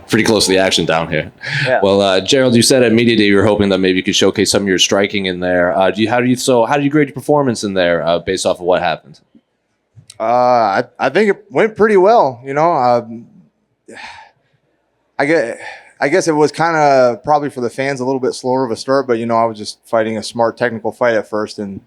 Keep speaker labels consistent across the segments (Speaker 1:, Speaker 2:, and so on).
Speaker 1: Pretty close to the action down here.
Speaker 2: Yeah.
Speaker 1: Well, Gerald, you said at media day you were hoping that maybe you could showcase some of your striking in there. How do you grade your performance in there based off of what happened?
Speaker 2: I think it went pretty well. I guess it was kind of probably for the fans a little bit slower of a start, but I was just fighting a smart technical fight at first, and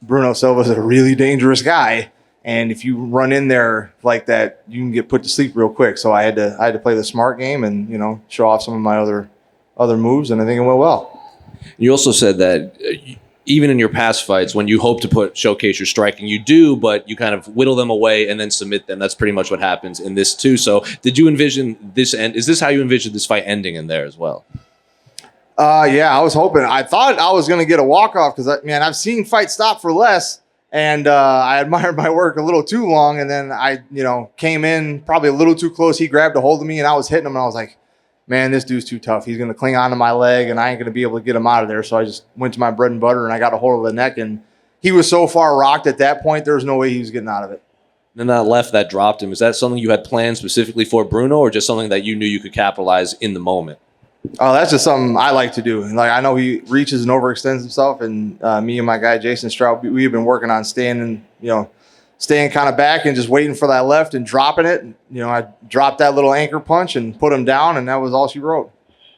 Speaker 2: Bruno Silva is a really dangerous guy. And if you run in there like that, you can get put to sleep real quick. So I had to play the smart game and show off some of my other moves, and I think it went well.
Speaker 1: You also said that even in your past fights, when you hope to showcase your striking, you do, but you kind of whittle them away and then submit them. That's pretty much what happens in this too. So did you envision this end? Is this how you envisioned this fight ending in there as well?
Speaker 2: Yeah, I was hoping. I thought I was going to get a walk-off because, I've seen fights stop for less. And I admired my work a little too long, and then I, came in probably a little too close. He grabbed a hold of me, and I was hitting him, and I was like, man, this dude's too tough. He's going to cling onto my leg, and I ain't going to be able to get him out of there. So I just went to my bread and butter, and I got a hold of the neck, and he was so far rocked at that point, there was no way he was getting out of it.
Speaker 1: Then that left that dropped him. Is that something you had planned specifically for Bruno, or just something that you knew you could capitalize in the moment?
Speaker 2: Oh, that's just something I like to do. Like, I know he reaches and overextends himself, and me and my guy Jason Stroud, we've been working on staying kind of back and just waiting for that left and dropping it. I dropped that little anchor punch and put him down, and that was all she wrote.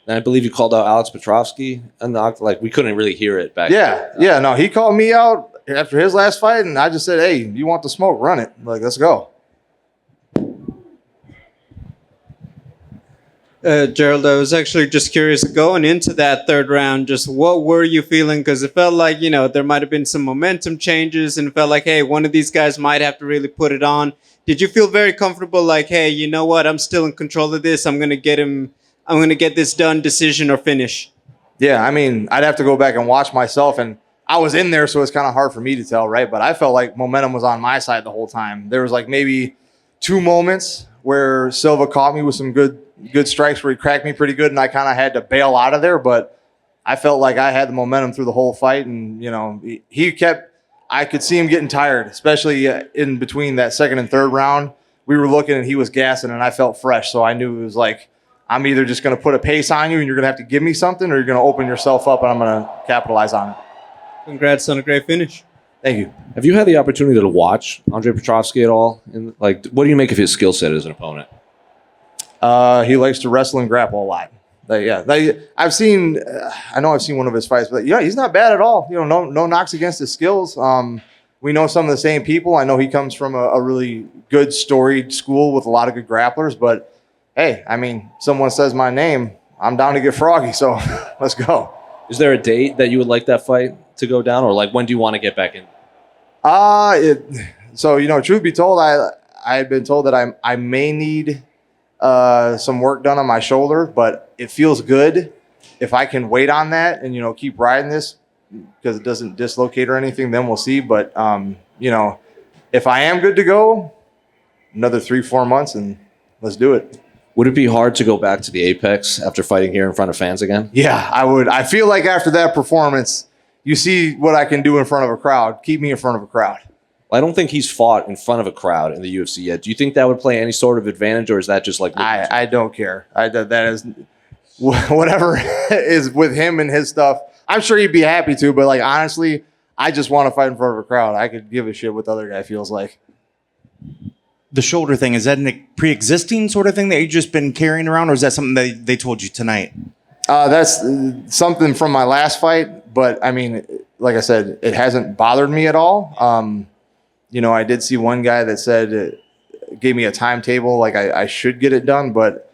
Speaker 1: And I believe you called out Alex Petrovsky, and we couldn't really hear it back.
Speaker 2: No, he called me out after his last fight, and I just said, "Hey, you want the smoke? Run it. Like, let's go."
Speaker 3: Gerald, I was actually just curious, going into that third round, just what were you feeling? Because it felt like, there might have been some momentum changes, and it felt like, hey, one of these guys might have to really put it on. Did you feel very comfortable, like, hey, you know what, I'm still in control of this. I'm going to get this done, decision or finish?
Speaker 2: Yeah, I'd have to go back and watch myself, and I was in there, so it's kind of hard for me to tell, right? But I felt like momentum was on my side the whole time. There was like maybe 2 moments where Silva caught me with some good strikes where he cracked me pretty good, and I kind of had to bail out of there, but I felt like I had the momentum through the whole fight, and I could see him getting tired, especially in between that second and third round. We were looking and he was gassing, and I felt fresh, so I knew it was like, I'm either just going to put a pace on you and you're going to have to give me something, or you're going to open yourself up and I'm going to capitalize on it.
Speaker 3: Congrats on a great finish.
Speaker 2: Thank you.
Speaker 1: Have you had the opportunity to watch Andre Petrovsky at all? And what do you make of his skill set as an opponent?
Speaker 2: He likes to wrestle and grapple a lot. I've seen one of his fights, but yeah, he's not bad at all. No knocks against his skills. We know some of the same people. I know he comes from a really good storied school with a lot of good grapplers, but hey, someone says my name, I'm down to get froggy, so let's go.
Speaker 1: Is there a date that you would like that fight to go down, or when do you want to get back in?
Speaker 2: Truth be told, I had been told that I may need some work done on my shoulder, but it feels good if I can wait on that and keep riding this because it doesn't dislocate or anything. Then we'll see. But if I am good to go, another 3-4 months and let's do it.
Speaker 1: Would it be hard to go back to the Apex after fighting here in front of fans again?
Speaker 2: Yeah, I would. I feel like after that performance, you see what I can do in front of a crowd. Keep me in front of a crowd.
Speaker 1: I don't think he's fought in front of a crowd in the UFC yet. Do you think that would play any sort of advantage, or is that just
Speaker 2: I don't care. That is whatever is with him and his stuff. I'm sure he'd be happy to, but honestly, I just want to fight in front of a crowd. I could give a shit what the other guy feels like.
Speaker 4: The shoulder thing, is that a pre-existing sort of thing that you've just been carrying around, or is that something that they told you tonight?
Speaker 2: That's something from my last fight, but like I said, it hasn't bothered me at all. I did see one guy that said, gave me a timetable, I should get it done, but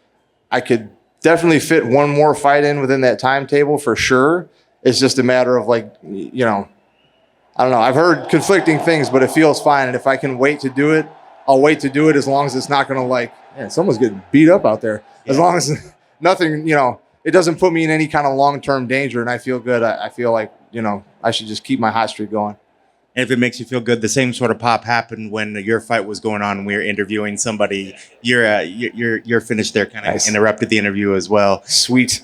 Speaker 2: I could definitely fit one more fight in within that timetable for sure. It's just a matter of I don't know. I've heard conflicting things, but it feels fine. And if I can wait to do it, I'll wait to do it as long as it's not going to man, someone's getting beat up out there. Yeah. As long as nothing, it doesn't put me in any kind of long-term danger and I feel good. I feel like, I should just keep my hot streak going.
Speaker 4: And if it makes you feel good, the same sort of pop happened when your fight was going on and we were interviewing somebody. Your finish there kind of nice. Interrupted the interview as well.
Speaker 2: Sweet.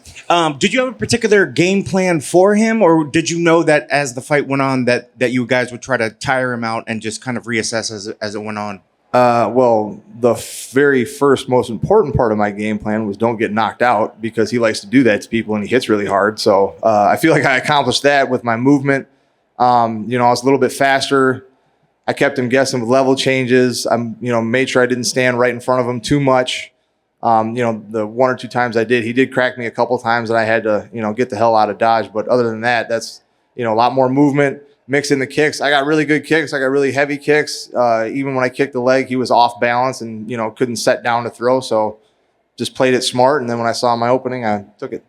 Speaker 4: Did you have a particular game plan for him, or did you know that as the fight went on that you guys would try to tire him out and just kind of reassess as it went on?
Speaker 2: Well, the very first most important part of my game plan was don't get knocked out, because he likes to do that to people and he hits really hard. So I feel like I accomplished that with my movement. I was a little bit faster. I kept him guessing with level changes. Made sure I didn't stand right in front of him too much. The one or two times I did, he did crack me a couple times that I had to, get the hell out of Dodge. But other than that, that's, a lot more movement. Mix in the kicks. I got really good kicks. I got really heavy kicks. Even when I kicked the leg, he was off balance and, couldn't set down to throw. So just played it smart. And then when I saw my opening, I took it.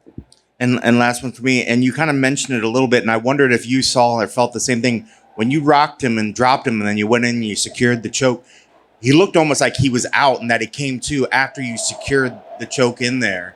Speaker 4: And last one for me, and you kind of mentioned it a little bit, and I wondered if you saw or felt the same thing. When you rocked him and dropped him and then you went in and you secured the choke, he looked almost like he was out and that he came to after you secured the choke in there.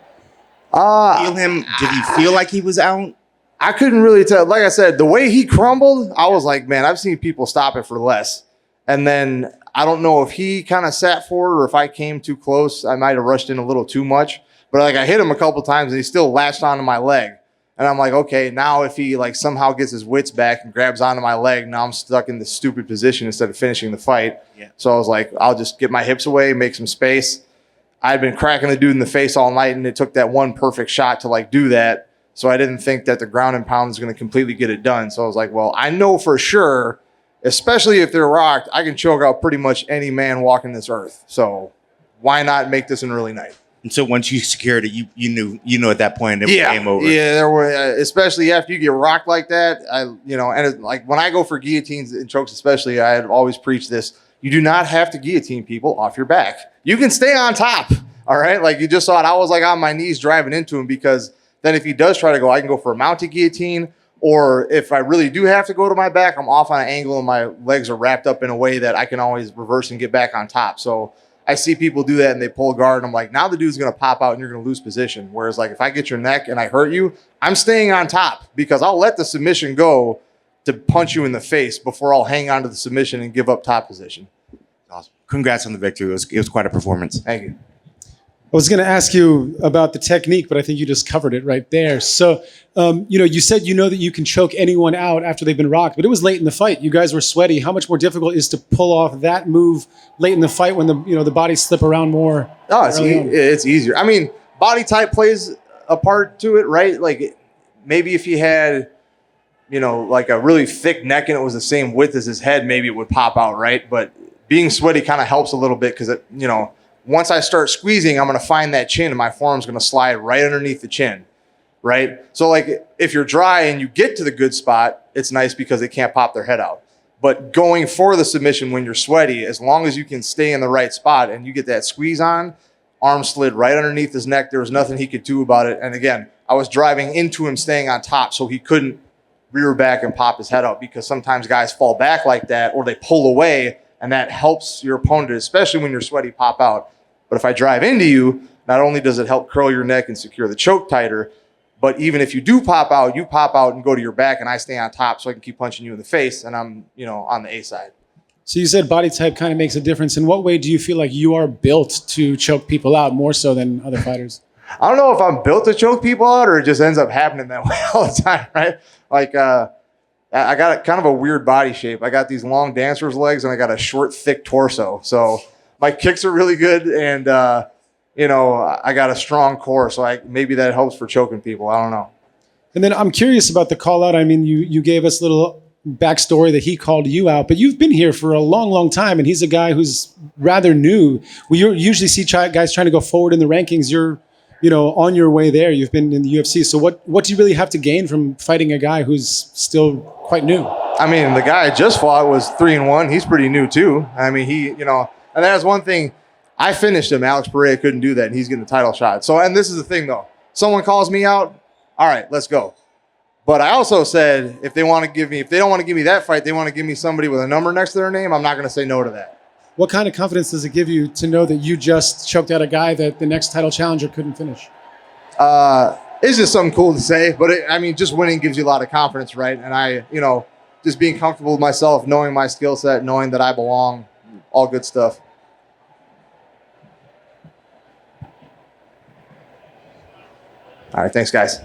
Speaker 4: Did he feel like he was out?
Speaker 2: I couldn't really tell. Like I said, the way he crumbled, I was like, man, I've seen people stop it for less. And then I don't know if he kind of sat for it or if I came too close. I might have rushed in a little too much. But I hit him a couple times and he still latched onto my leg. And I'm like, okay, now if he somehow gets his wits back and grabs onto my leg, now I'm stuck in this stupid position instead of finishing the fight. Yeah. So I was like, I'll just get my hips away, make some space. I'd been cracking the dude in the face all night, and it took that one perfect shot to do that. So I didn't think that the ground and pound is going to completely get it done. So I was like, well, I know for sure, especially if they're rocked, I can choke out pretty much any man walking this earth. So why not make this an early night?
Speaker 4: And so once you secured it, you knew at that point it was game over.
Speaker 2: Yeah, there were, especially after you get rocked like that. When I go for guillotines and chokes, especially, I had always preached this: you do not have to guillotine people off your back. You can stay on top. All right, you just saw it. I was on my knees driving into him, because then if he does try to go, I can go for a mounted guillotine, or if I really do have to go to my back, I'm off on an angle and my legs are wrapped up in a way that I can always reverse and get back on top. So I see people do that and they pull guard, and I'm like, now the dude's going to pop out and you're going to lose position. Whereas if I get your neck and I hurt you, I'm staying on top, because I'll let the submission go to punch you in the face before I'll hang on to the submission and give up top position.
Speaker 4: Awesome. Congrats on the victory. It was quite a performance.
Speaker 2: Thank you.
Speaker 5: I was going to ask you about the technique, but I think you just covered it right there. So, you said that you can choke anyone out after they've been rocked, but it was late in the fight. You guys were sweaty. How much more difficult is to pull off that move late in the fight when the bodies slip around more?
Speaker 2: Oh, it's easier. I mean, body type plays a part to it, right? Maybe if he had, a really thick neck and it was the same width as his head, maybe it would pop out, right? But being sweaty kind of helps a little bit, because once I start squeezing, I'm going to find that chin and my forearm's going to slide right underneath the chin, right? So if you're dry and you get to the good spot, it's nice because they can't pop their head out. But going for the submission when you're sweaty, as long as you can stay in the right spot and you get that squeeze on, arm slid right underneath his neck. There was nothing he could do about it. And again, I was driving into him staying on top, so he couldn't rear back and pop his head out, because sometimes guys fall back like that or they pull away, and that helps your opponent, especially when you're sweaty, pop out. But if I drive into you, not only does it help curl your neck and secure the choke tighter, but even if you do pop out, you pop out and go to your back, and I stay on top so I can keep punching you in the face, and I'm, on the A side.
Speaker 5: So you said body type kind of makes a difference. In what way do you feel like you are built to choke people out more so than other fighters?
Speaker 2: I don't know if I'm built to choke people out or it just ends up happening that way all the time, right? I got kind of a weird body shape. I got these long dancer's legs and I got a short, thick torso. So my kicks are really good, and I got a strong core. So maybe that helps for choking people. I don't know.
Speaker 5: And then I'm curious about the call out. I mean, you gave us a little backstory that he called you out, but you've been here for a long, long time, and he's a guy who's rather new. We usually see guys trying to go forward in the rankings. You're, on your way there. You've been in the UFC. So what do you really have to gain from fighting a guy who's still quite new?
Speaker 2: I mean, the guy I just fought was 3-1. He's pretty new too. I mean, and that's one thing. I finished him. Alex Pereira couldn't do that, and he's getting the title shot. So, and this is the thing though. Someone calls me out. All right, let's go. But I also said, if they don't want to give me that fight, they want to give me somebody with a number next to their name, I'm not going to say no to that.
Speaker 5: What kind of confidence does it give you to know that you just choked out a guy that the next title challenger couldn't finish?
Speaker 2: It's just something cool to say, but just winning gives you a lot of confidence, right? And just being comfortable with myself, knowing my skill set, knowing that I belong, all good stuff. All right, thanks, guys.